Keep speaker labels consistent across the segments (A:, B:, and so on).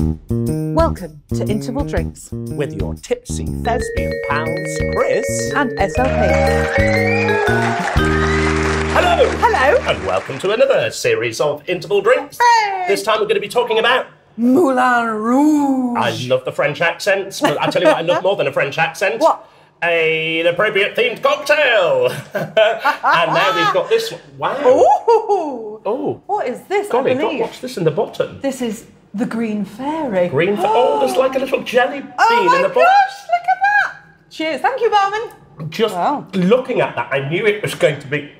A: Welcome to Interval Drinks
B: with your tipsy thespian pals, Chris
A: and SLP.
B: Hello!
A: Hello!
B: And welcome to another series of Interval Drinks.
A: Hey!
B: This time we're going to be talking about
A: Moulin Rouge.
B: I love the French accents, but I tell you what I love more than a French accent.
A: What?
B: An appropriate themed cocktail. And now we've got this one. Wow.
A: Ooh!
B: Oh.
A: What is this?
B: Golly,
A: I believe
B: what's this in the bottom?
A: this is the Green Fairy.
B: Oh, there's like a little jelly bean in the
A: Oh my
B: bottom.
A: gosh, look at that! Cheers. Thank you, barman.
B: Just
A: Wow.
B: looking at that, I knew it was going to be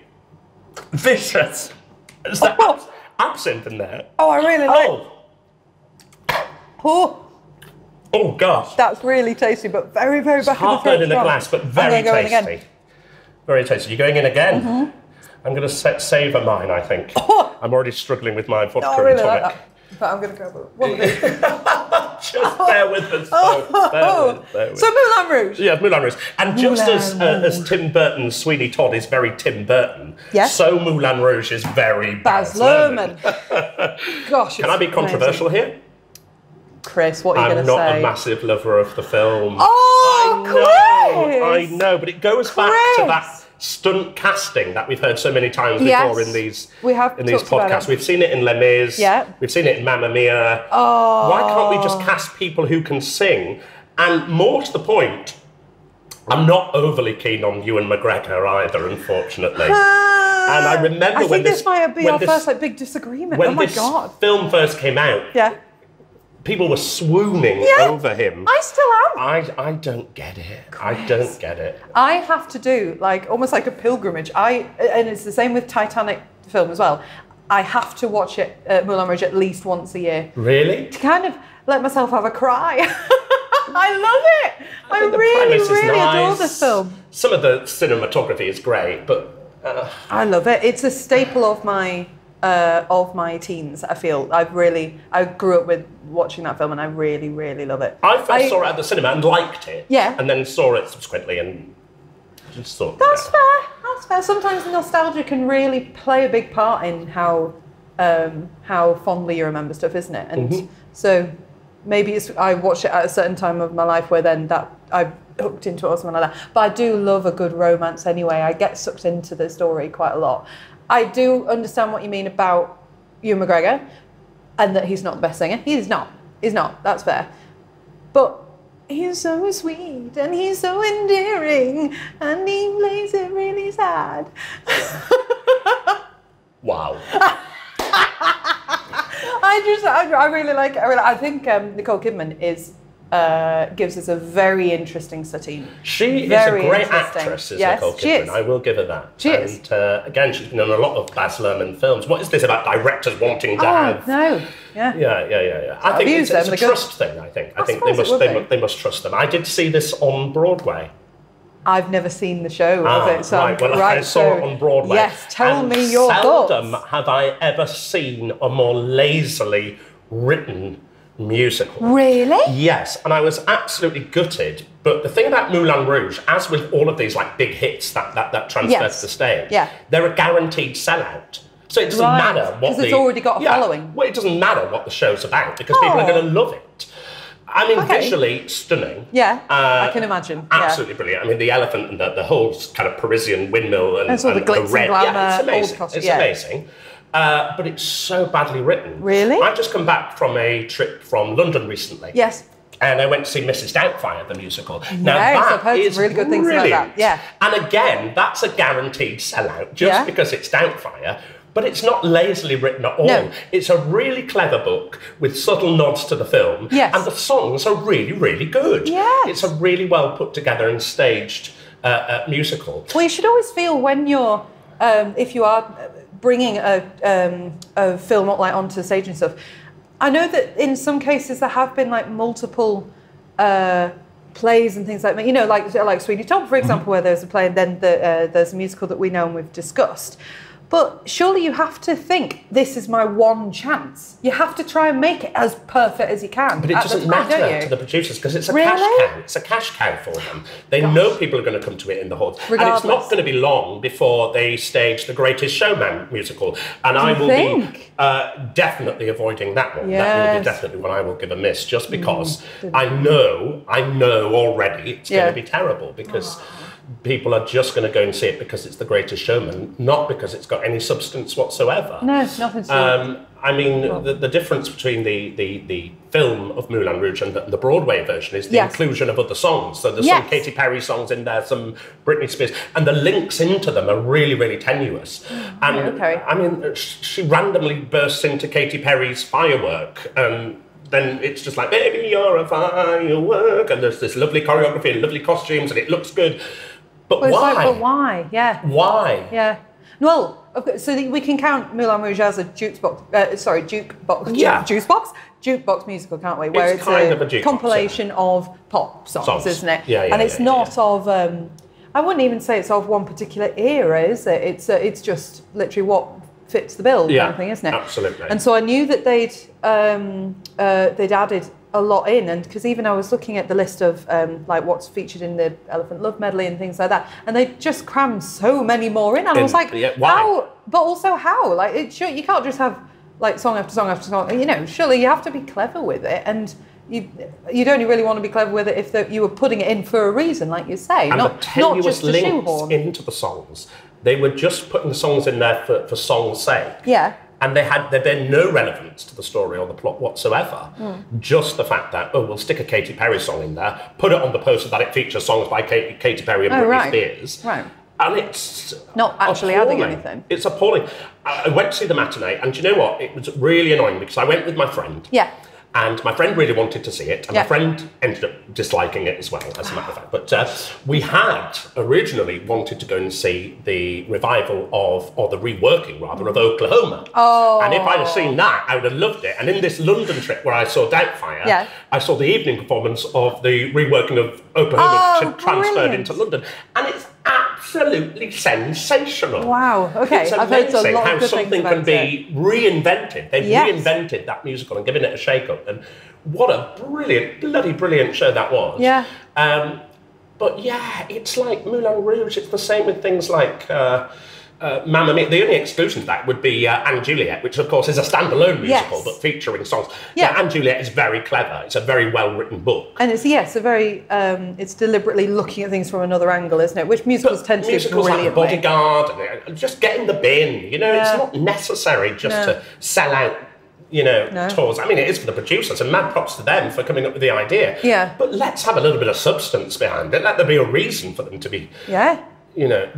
B: vicious. Is there absinthe in there?
A: Oh, I really like
B: Oh,
A: Oh,
B: gosh.
A: that's really tasty, but very, very back
B: Half
A: of the
B: burned in the
A: throat.
B: glass, but
A: I'm
B: very
A: gonna go in again.
B: tasty. Very tasty. You're going in again?
A: Mm-hmm.
B: I'm going to savour mine, I think.
A: Oh.
B: I'm already struggling with my vodka
A: No, I
B: and
A: really
B: tonic.
A: like that. But I'm going to go with one of these.
B: Just bear with us, folks. Bear with.
A: So Moulin Rouge.
B: Yeah, Moulin Rouge. And just
A: Moulin
B: as Tim Burton's Sweeney Todd is very Tim Burton,
A: Yes.
B: so Moulin Rouge is very
A: Baz
B: Luhrmann.
A: Luhrmann. Gosh,
B: Can I be controversial here?
A: Chris, what are you
B: I'm
A: going to
B: not
A: say?
B: a massive lover of the film.
A: Oh,
B: I
A: Chris!
B: know, but it goes back to that stunt casting that we've heard so many times before in these
A: talked about
B: podcasts.
A: it.
B: We've seen it in Les Mis.
A: Yeah.
B: We've seen it in Mamma Mia.
A: Oh.
B: Why can't we just cast people who can sing? And more to the point, I'm not overly keen on Ewan McGregor either, unfortunately. And I remember
A: I
B: when
A: think this might be
B: when
A: our
B: this-
A: first big disagreement.
B: when
A: Oh my
B: this
A: God.
B: film first came out,
A: Yeah.
B: people were swooning
A: Yeah.
B: over him.
A: I still am.
B: I don't get it. I don't get it.
A: I have to do almost like a pilgrimage. And it's the same with Titanic film as well. I have to watch it Moulin Rouge at least once a year
B: Really?
A: to kind of let myself have a cry. I love it. I
B: think the
A: really,
B: premise is
A: really adore
B: nice.
A: this film.
B: Some of the cinematography is great, but
A: I love it. It's a staple of my teens. I feel I grew up with watching that film, and I really, really love it.
B: I first saw it at the cinema and liked it.
A: Yeah.
B: And then saw it subsequently and just thought.
A: That's fair. That's fair. Sometimes nostalgia can really play a big part in how fondly you remember stuff, isn't it? And so maybe I watched it at a certain time of my life where then that I hooked into it or something like that. But I do love a good romance anyway. I get sucked into the story quite a lot. I do understand what you mean about Ewan McGregor and that he's not the best singer. He's not. That's fair. But he's so sweet and he's so endearing and he plays it really sad.
B: Wow.
A: I really like it. I think Nicole Kidman gives us a very interesting Satine.
B: She is a
A: Very
B: great
A: interesting.
B: actress, is
A: Yes,
B: Nicole
A: she
B: Kidman.
A: is.
B: I will give her that.
A: She is.
B: And again, she's been in a lot of Baz Luhrmann films. What is this about directors wanting to have?
A: No. Yeah.
B: Yeah. I think
A: Abuse
B: it's
A: them,
B: a
A: they're
B: trust thing. I think they
A: suppose it would be.
B: they must trust them. I did see this on Broadway.
A: I've never seen the show of it, so
B: right. Well, I saw it on Broadway.
A: Yes, tell
B: and
A: me your
B: seldom
A: thoughts.
B: have I ever seen a more lazily written musical.
A: Really?
B: Yes, and I was absolutely gutted. But the thing about Moulin Rouge, as with all of these like big hits that transfer to the stage, they're a guaranteed sellout. So it doesn't matter what
A: because it's already got a following.
B: Well, it doesn't matter what the show's about because people are going to love it. I mean, visually stunning.
A: Yeah, I can imagine.
B: Absolutely brilliant. I mean, the elephant and the whole kind of Parisian windmill and
A: all the glitz and
B: red.
A: glamour,
B: Yeah, it's amazing.
A: old costume,
B: It's
A: yeah.
B: amazing. But it's so badly written.
A: Really?
B: I've just come back from a trip from London recently.
A: Yes.
B: And I went to see Mrs. Doubtfire, the musical.
A: Now, I've heard
B: is
A: some really good things about that. Yeah.
B: And again, that's a guaranteed sellout just because it's Doubtfire. But it's not lazily written at all.
A: No.
B: It's a really clever book with subtle nods to the film.
A: Yes.
B: And the songs are really, really good.
A: Yes.
B: It's a really well put together and staged musical.
A: Well, you should always feel when you're, if you are bringing a film onto the stage and stuff. I know that in some cases there have been like multiple plays and things like that. You know, like Sweeney Todd, for example, where there's a play and then there's a musical that we know and we've discussed. But surely you have to think, this is my one chance. You have to try and make it as perfect as you can.
B: But it doesn't matter to the producers because it's a cash cow. It's a cash cow for them. They know people are going to come to it in the halls. And it's not going to be long before they stage The Greatest Showman musical. And I will be definitely avoiding that one.
A: Yes.
B: That will be definitely one I will give a miss, just because I know already it's going to be terrible, because people are just going to go and see it because it's The Greatest Showman, not because it's got any substance whatsoever.
A: No, it's nothing to do.
B: I mean, the difference between the film of Moulin Rouge and the Broadway version is the inclusion of other songs. So there's some Katy Perry songs in there, some Britney Spears, and the links into them are really, really tenuous. And I mean, she randomly bursts into Katy Perry's Firework, and then it's just like, baby, you're a firework, and there's this lovely choreography and lovely costumes, and it looks good. But why?
A: But why? Yeah.
B: Why?
A: Yeah. Well, okay, so we can count Moulin Rouge as a jukebox musical, can't we? Where it's kind of a jukebox, compilation of pop songs, isn't it?
B: Yeah,
A: and it's not of. I wouldn't even say it's of one particular era, is it? It's just literally what fits the bill, kind of thing, isn't it?
B: Absolutely.
A: And so I knew that they'd added a lot in, and because even I was looking at the list of like what's featured in the Elephant Love medley and things like that, and they just crammed so many more in, and I was like, how? But also how? Like, you can't just have like song after song after song. You know, surely you have to be clever with it, and you'd only really want to be clever with it if you were putting it in for a reason, like you say,
B: and
A: not just a shoehorn
B: into the songs. They were just putting the songs in there for song's sake.
A: Yeah.
B: And there'd been no relevance to the story or the plot whatsoever. Just the fact that, we'll stick a Katy Perry song in there, put it on the poster that it features songs by Katy Perry and Britney Spears.
A: Right.
B: And it's
A: not actually adding anything.
B: It's appalling. I went to see the matinee, and do you know what? It was really annoying because I went with my friend.
A: Yeah.
B: And my friend really wanted to see it, and my friend ended up disliking it as well, as a matter of fact. But we had originally wanted to go and see the revival or the reworking, rather, of Oklahoma.
A: Oh.
B: And if I'd have seen that, I would have loved it. And in this London trip where I saw Doubtfire, I saw the evening performance of the reworking of Oklahoma, which had transferred into London. And it's absolutely sensational.
A: Wow, okay.
B: It's amazing how something can be reinvented. They've reinvented that musical and given it a shake-up. And what a bloody brilliant show that was.
A: Yeah.
B: But yeah, it's like Moulin Rouge. It's the same with things like Mamma Mia. The only exclusion to that would be Anne Juliet, which of course is a standalone musical, but featuring songs. Yeah, Anne Juliet is very clever. It's a very well-written book.
A: And it's a very, it's deliberately looking at things from another angle, isn't it? Which musicals tend to do brilliantly.
B: Like Bodyguard, and just get in the bin. You know, it's not necessary just to sell out, tours. I mean, it is for the producers, and mad props to them for coming up with the idea.
A: Yeah.
B: But let's have a little bit of substance behind it. Let there be a reason for them to be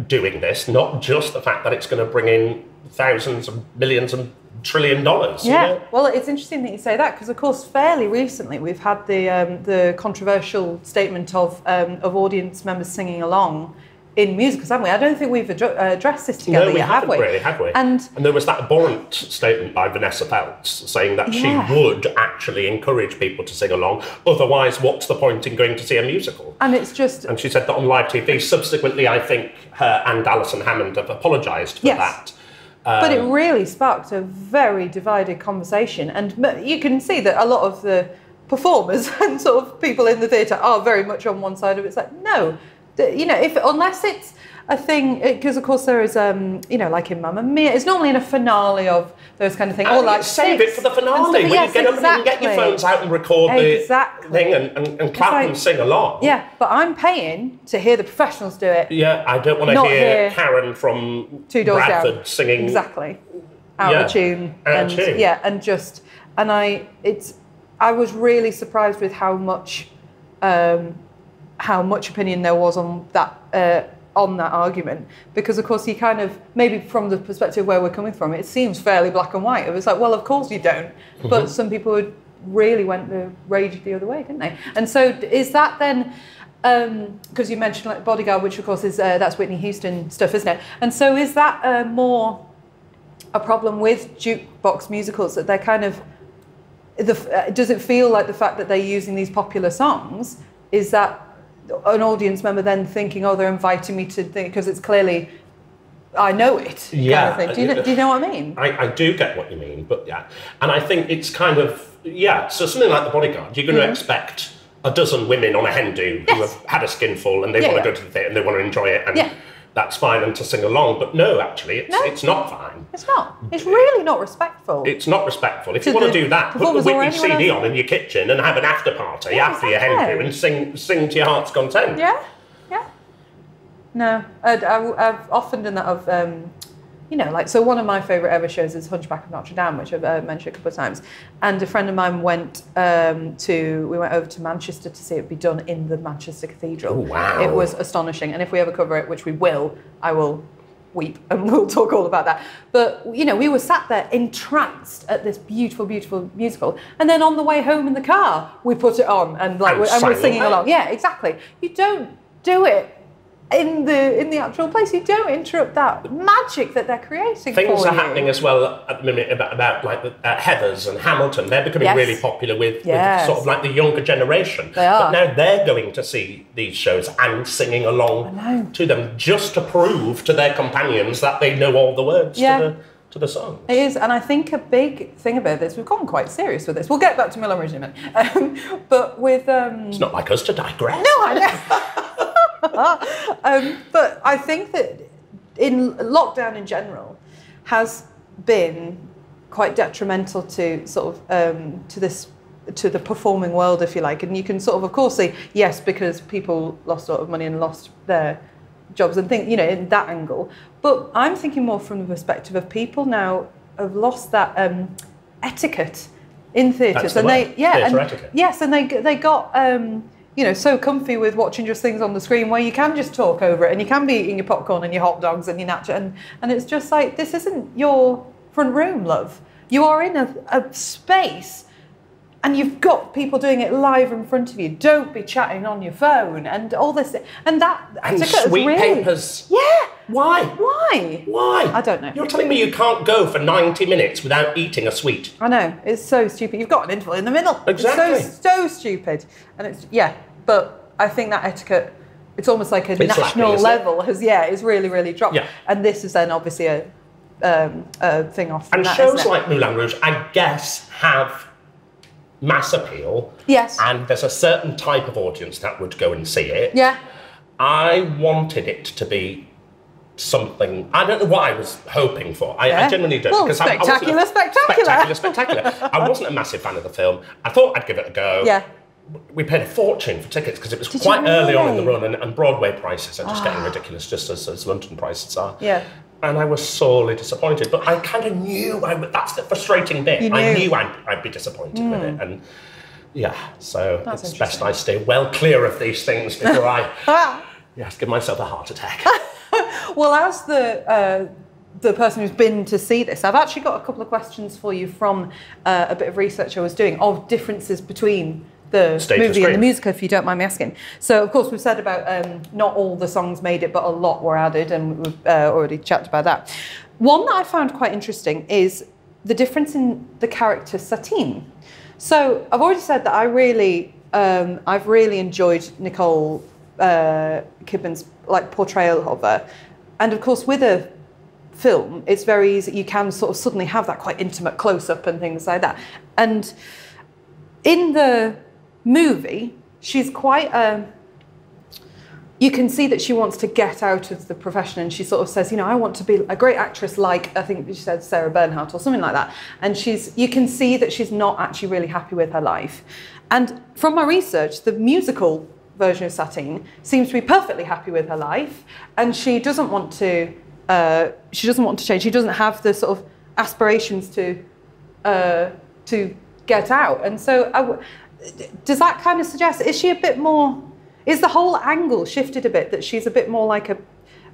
B: doing this, not just the fact that it's going to bring in thousands and millions and $1 trillion.
A: Yeah, well, it's interesting that you say that, because of course fairly recently we've had the controversial statement of audience members singing along in musicals, haven't we? I don't think we've addressed this together yet, have we?
B: Really, have we? And there was that abhorrent statement by Vanessa Feltz saying that she would actually encourage people to sing along, otherwise what's the point in going to see a musical?
A: And it's just...
B: And she said that on live TV. Subsequently, I think her and Alison Hammond have apologised for that.
A: But it really sparked a very divided conversation, and you can see that a lot of the performers and sort of people in the theatre are very much on one side of it. It's like, no, unless it's a thing, because of course there is, like in Mamma Mia, it's normally in a finale of those kind of things. Or like
B: save it for the finale, when you get up and you can get your phones out and record the thing and clap and sing along.
A: Yeah, but I'm paying to hear the professionals do it.
B: Yeah, I don't want to hear Karen from
A: Two Doors
B: Bradford
A: Down
B: singing
A: exactly out of tune. I was really surprised with how much opinion there was on that argument, because of course you kind of, maybe from the perspective where we're coming from, it seems fairly black and white. It was like, well, of course you don't, but some people really went the rage the other way, didn't they? And so is that then, because you mentioned like Bodyguard, which of course is that's Whitney Houston stuff, isn't it? And so is that more a problem with jukebox musicals, that they're kind of does it feel like the fact that they're using these popular songs, is that an audience member then thinking, oh, they're inviting me to think, because it's clearly I know it.
B: Yeah.
A: Kind of thing. Do you know what I mean?
B: I do get what you mean, but yeah. And I think it's kind of, so something like The Bodyguard, you're going to expect a dozen women on a hen do who have had a skinful and they want to go to the theatre and they want to enjoy it, and that's fine, and to sing along. But no, actually, it's not fine.
A: It's not. It's really not respectful.
B: It's not respectful. If you want to do that, put the Whitney CD on in your kitchen and have an after party after your hen do and sing to your heart's content.
A: Yeah. No, I've often done that of, so one of my favourite ever shows is Hunchback of Notre Dame, which I've mentioned a couple of times. And a friend of mine went over to Manchester to see it be done in the Manchester Cathedral.
B: Oh, wow.
A: It was astonishing. And if we ever cover it, which we will, I will weep and we'll talk all about that. But, we were sat there entranced at this beautiful, beautiful musical. And then on the way home in the car, we put it on and we're singing along. Yeah, exactly. You don't do it in the actual place. You don't interrupt that magic that they're creating.
B: Things are happening as well at the minute about like Heathers and Hamilton. They're becoming really popular with sort of like the younger generation.
A: They are.
B: But now they're going to see these shows and singing along to them just to prove to their companions that they know all the words to the song.
A: It is, and I think a big thing about this, we've gotten quite serious with this. We'll get back to Moulin Rouge in a minute. But with
B: it's not like us to digress.
A: No, I know. But I think that in lockdown in general has been quite detrimental to sort of to the performing world, if you like. And you can sort of course, say yes, because people lost a lot of money and lost their jobs and think, in that angle. But I'm thinking more from the perspective of people now have lost that etiquette in theatres, and
B: etiquette.
A: Yes, and they got. So comfy with watching just things on the screen where you can just talk over it and you can be eating your popcorn and your hot dogs and your nacho, and it's just like, this isn't your front room, love. You are in a space and you've got people doing it live in front of you. Don't be chatting on your phone and all this. And
B: sweet papers.
A: Yeah.
B: Why?
A: Why? I don't know.
B: You're telling me you can't go for 90 minutes without eating a sweet?
A: I know. It's so stupid. You've got an interval in the middle.
B: Exactly.
A: It's so stupid. And it's, but I think that etiquette, it's almost like a national level is really, really dropped.
B: Yeah.
A: And this is then obviously a thing off from
B: and
A: that,
B: shows like Moulin Rouge, I guess, have mass appeal.
A: Yes.
B: And there's a certain type of audience that would go and see it.
A: Yeah.
B: I wanted it to be something, I don't know what I was hoping for. I genuinely don't.
A: Well, spectacular.
B: I wasn't a massive fan of the film. I thought I'd give it a go.
A: Yeah.
B: We paid a fortune for tickets because it was quite early on in the run, and Broadway prices are just getting ridiculous, just as London prices are.
A: Yeah.
B: And I was sorely disappointed, but I kind of knew that's the frustrating bit. I knew I'd be disappointed with it, and so it's best I stay well clear of these things before I give myself a heart attack.
A: Well, as the person who's been to see this, I've actually got a couple of questions for you from a bit of research I was doing of differences between the movie and the musical, if you don't mind me asking. So, of course, we've said about not all the songs made it, but a lot were added, and we've already chatted about that. One that I found quite interesting is the difference in the character Satine. So, I've already said that I've really enjoyed Nicole Kidman's portrayal of her, and of course, with a film, it's very easy. You can sort of suddenly have that quite intimate close-up and things like that, and in the movie, she's quite you can see that she wants to get out of the profession, and she sort of says, I want to be a great actress like, I think she said Sarah Bernhardt or something like that. And you can see that she's not actually really happy with her life. And from my research, the musical version of Satine seems to be perfectly happy with her life, and she doesn't want to change. She doesn't have the sort of aspirations to get out. And so does that kind of suggest, is she a bit more, is the whole angle shifted a bit, that she's a bit more like a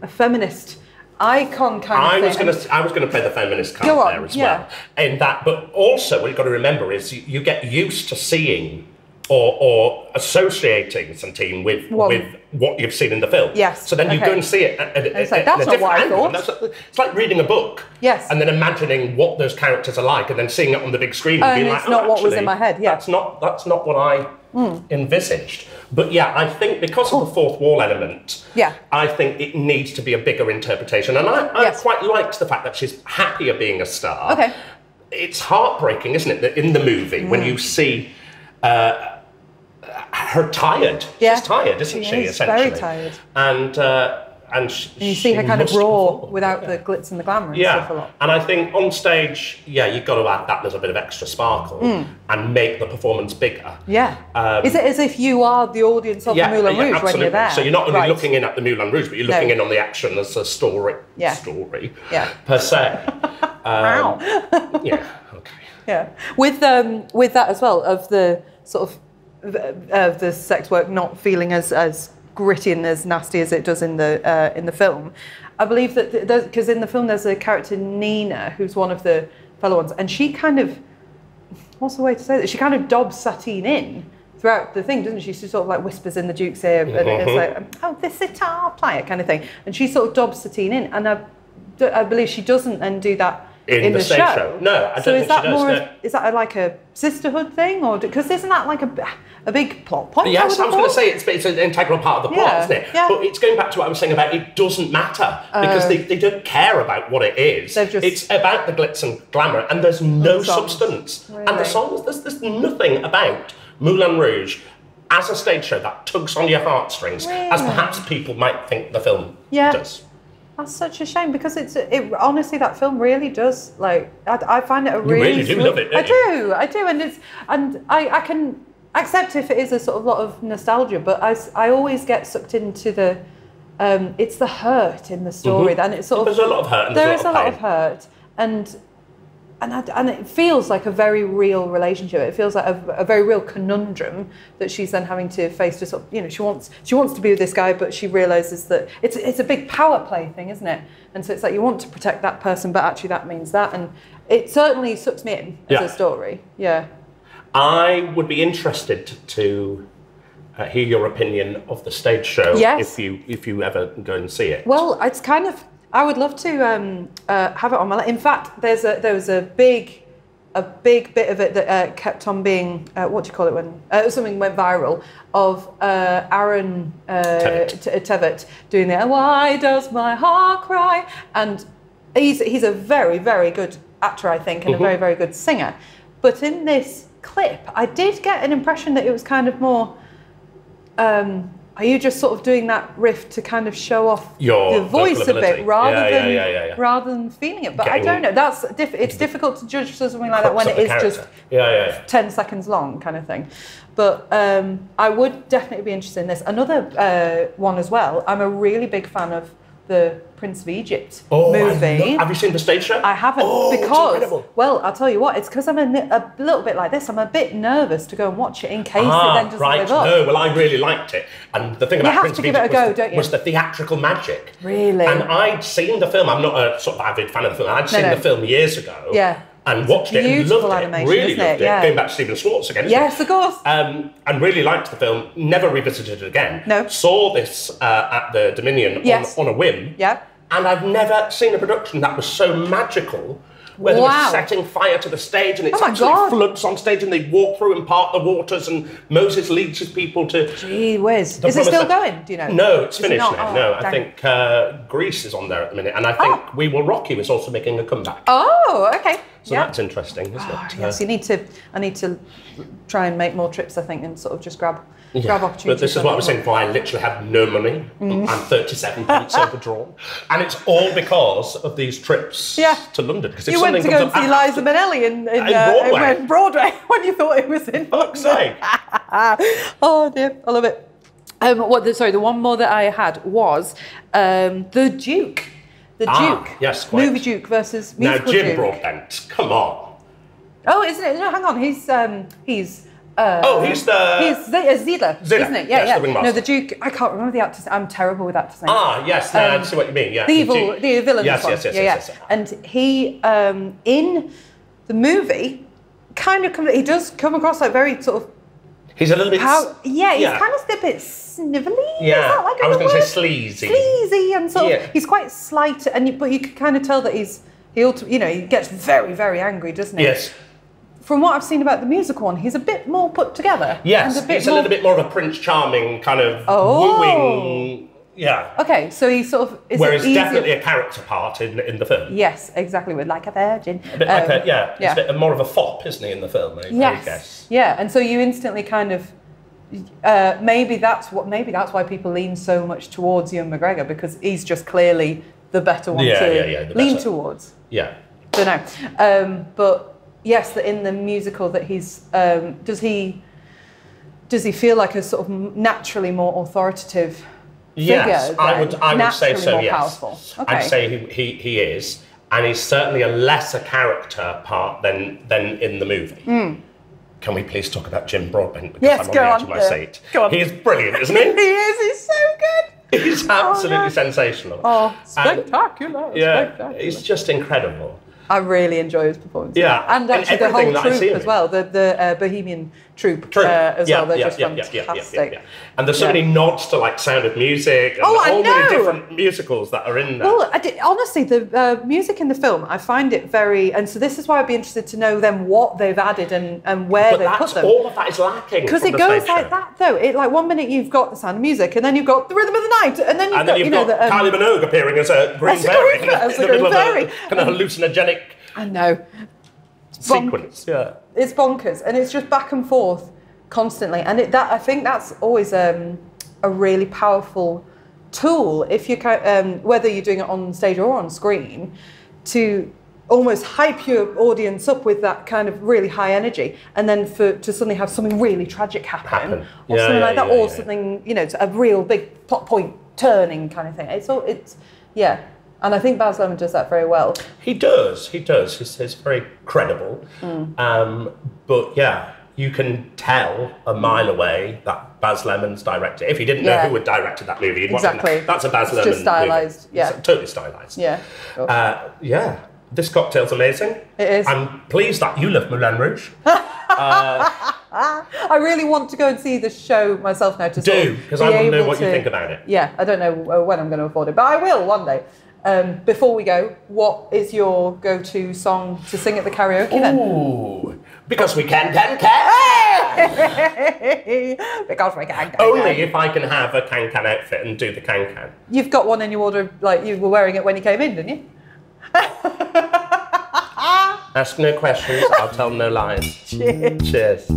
A: feminist icon kind of thing?
B: I was going to play the feminist card there as well. In that, but also what you've got to remember is you get used to seeing or associating Santine with what you've seen in the film.
A: Yes.
B: So then you go and see it
A: it's like, that's not what I thought.
B: It's like reading a book.
A: Yes.
B: And then imagining what those characters are like, and then seeing it on the big screen and being like,
A: it's not what was in my head. Yeah.
B: That's not what I envisaged. But yeah, I think because of the fourth wall element, I think it needs to be a bigger interpretation. And I quite liked the fact that she's happier being a star.
A: Okay.
B: It's heartbreaking, isn't it, that in the movie when you see her tired. She's tired, isn't she? Essentially,
A: very tired.
B: And
A: you see her kind of raw without the glitz and the glamour and stuff a lot.
B: And I think on stage, you've got to add that little bit of extra sparkle and make the performance bigger.
A: Yeah. Is it as if you are the audience of the Moulin Rouge
B: absolutely.
A: when you're there?
B: So you're not only looking in at the Moulin Rouge, but you're looking in on the action as a story per se.
A: Wow.
B: Yeah. Okay.
A: Yeah. With that as well, of the sort of the sex work not feeling as gritty and as nasty as it does in the film, I believe that because in the film there's a character Nina who's one of the fellow ones, and she kind of, what's the way to say that? She kind of dobs Satine in throughout the thing, doesn't she? She sort of like whispers in the Duke's ear, and it's like, oh, the sitar player kind of thing, and she sort of dobs Satine in, and I believe she doesn't then do that in the show.
B: No, I don't think she does.
A: Is that like a sisterhood thing, or because isn't that like a big plot point?
B: Yes, I was going to say it's an integral part of the plot, isn't it?
A: Yeah.
B: But it's going back to what I was saying about it doesn't matter because they don't care about what it is. It's about the glitz and glamour, and there's no substance. Really? And the songs, there's nothing about Moulin Rouge as a stage show that tugs on your heartstrings, as perhaps people might think the film does.
A: That's such a shame because it honestly, that film really does, like, I find it a really...
B: You really do love it,
A: I do, and I can accept if it is a sort of lot of nostalgia, but I always get sucked into the, it's the hurt in the story, and it's sort of...
B: There's a lot of hurt and
A: there is a lot of hurt, and it feels like a very real relationship. It feels like a very real conundrum that she's then having to face. To sort of, she wants to be with this guy, but she realizes that it's a big power play thing, isn't it? And so it's like you want to protect that person, but actually that means that, and it certainly sucks me in as a story. Yeah.
B: I would be interested to hear your opinion of the stage show if you ever go and see it.
A: Well, it's kind of. I would love to have it on my list. In fact, there was a big bit of it that kept on being what do you call it when something went viral of Aaron Tveit doing the "Why Does My Heart Cry?" and he's a very, very good actor, I think, and a very, very good singer. But in this clip, I did get an impression that it was kind of more. Are you just sort of doing that riff to kind of show off your voice a bit rather than feeling it? But I don't know. It's difficult to judge something like that when it is just 10 seconds long kind of thing. But I would definitely be interested in this. Another one as well. I'm a really big fan of the Prince of Egypt movie.
B: Have you seen the stage show?
A: I haven't because, well, I'll tell you what, it's because I'm a little bit like this. I'm a bit nervous to go and watch it in case it then doesn't live up.
B: No, well, I really liked it. And the thing about Prince of Egypt
A: was
B: the theatrical magic.
A: Really?
B: And I'd seen the film. I'm not a sort of avid fan of the film. I'd seen the film years ago.
A: Yeah.
B: And watched it and loved it, really loved it. Going back to Stephen Schwartz again,
A: yes, of course.
B: And really liked the film, never revisited it again.
A: No.
B: Saw this at the Dominion on a whim.
A: Yeah.
B: And I've never seen a production that was so magical, where they were setting fire to the stage and it's actually floods on stage and they walk through and part the waters and Moses leads his people to...
A: Gee whiz. Is it still going, do you know?
B: No, it's finished now. No, I think Greece is on there at the minute, and I think We Will Rock You is also making a comeback.
A: Oh, okay.
B: So that's interesting, isn't it?
A: Yes, I need to try and make more trips, I think, and sort of just grab opportunities.
B: But this is what I was saying before. I literally have no money. I'm 37 pence overdrawn. And it's all because of these trips to London.
A: You went to go and see Liza Minnelli in Broadway when you thought it was in
B: fuck's sake.
A: Oh dear, I love it. The one more that I had was The Duke. The Duke.
B: Yes, quite.
A: Movie Duke versus musical
B: Jim
A: Duke.
B: Broadbent, come on.
A: Oh, isn't it? No, hang on. He's
B: he's
A: Zidler, isn't it? Yeah.
B: The ringmaster.
A: No, the Duke. I can't remember the actor's. I'm terrible with actors' names.
B: Yes. I see what you mean. Yeah.
A: The villain.
B: Yes.
A: And he in the movie he does come across like very sort of
B: He's a little bit...
A: he's kind of a bit snivelly.
B: Yeah,
A: is that like
B: I was going to
A: word?
B: say sleazy.
A: Sleazy, and sort of, he's quite slight, but you can kind of tell that he gets very, very angry, doesn't he?
B: Yes.
A: From what I've seen about the musical one, he's a bit more put together.
B: Yes, he's a little bit more of a Prince Charming kind of wooing... Yeah.
A: Okay, so he sort of...
B: Whereas definitely a character part in the film.
A: Yes, exactly, with like a virgin.
B: A bit like it's a bit more of a fop, isn't he, in the film, I guess.
A: Yeah, and so you instantly kind of... maybe that's why people lean so much towards Ewan McGregor, because he's just clearly the better one to lean towards.
B: Yeah.
A: Don't know. But yes, that in the musical that he's... does he feel like a sort of naturally more authoritative...
B: Yes, I would say so, yes.
A: Powerful. Okay.
B: I'd say he is, and he's certainly a lesser character part than in the movie. Can we please talk about Jim Broadbent, because I'm on the edge of my seat.
A: Go on.
B: He's brilliant, isn't he?
A: He is, he's so good.
B: He's absolutely sensational.
A: Oh, spectacular.
B: Spectacular. He's just incredible.
A: I really enjoy his performance.
B: Yeah,
A: and actually the whole troupe as well, the Bohemian troupe as well. They're just fantastic.
B: Yeah. And there's so many nods to like Sound of Music and all many different musicals that are in there.
A: Well, honestly, the music in the film, I find it very, and so this is why I'd be interested to know then what they've added and where they put them.
B: All of that is lacking.
A: Because it goes like that though. Like 1 minute you've got the Sound of Music, and then you've got the Rhythm of the Night, and then you've got
B: Kylie Minogue appearing as a green fairy in the middle of a kind of hallucinogenic.
A: I know.
B: Sequence,
A: It's bonkers, and it's just back and forth constantly, and I think that's always a really powerful tool if you whether you're doing it on stage or on screen, to almost hype your audience up with that kind of really high energy, and then to suddenly have something really tragic happen. Or something like that, or something a real big plot point turning kind of thing. It's And I think Baz Luhrmann does that very well.
B: He does. He's very credible. But yeah, you can tell a mile away that Baz Luhrmann's directed. If you didn't know who had directed that movie, you'd
A: exactly.
B: That's a Baz Luhrmann
A: just stylized.
B: movie. It's totally stylized.
A: Yeah.
B: This cocktail's amazing.
A: It is.
B: I'm pleased that you love Moulin Rouge.
A: I really want to go and see the show myself now.
B: Because I want to know what you think about it.
A: Yeah, I don't know when I'm going to afford it, but I will one day. Before we go, what is your go-to song to sing at the karaoke then?
B: Ooh, because we can.
A: Because we can.
B: Only if I can have a can outfit and do the can.
A: You've got one in your wardrobe, like you were wearing it when you came in, didn't you?
B: Ask no questions, I'll tell no lies.
A: Cheers.
B: Cheers.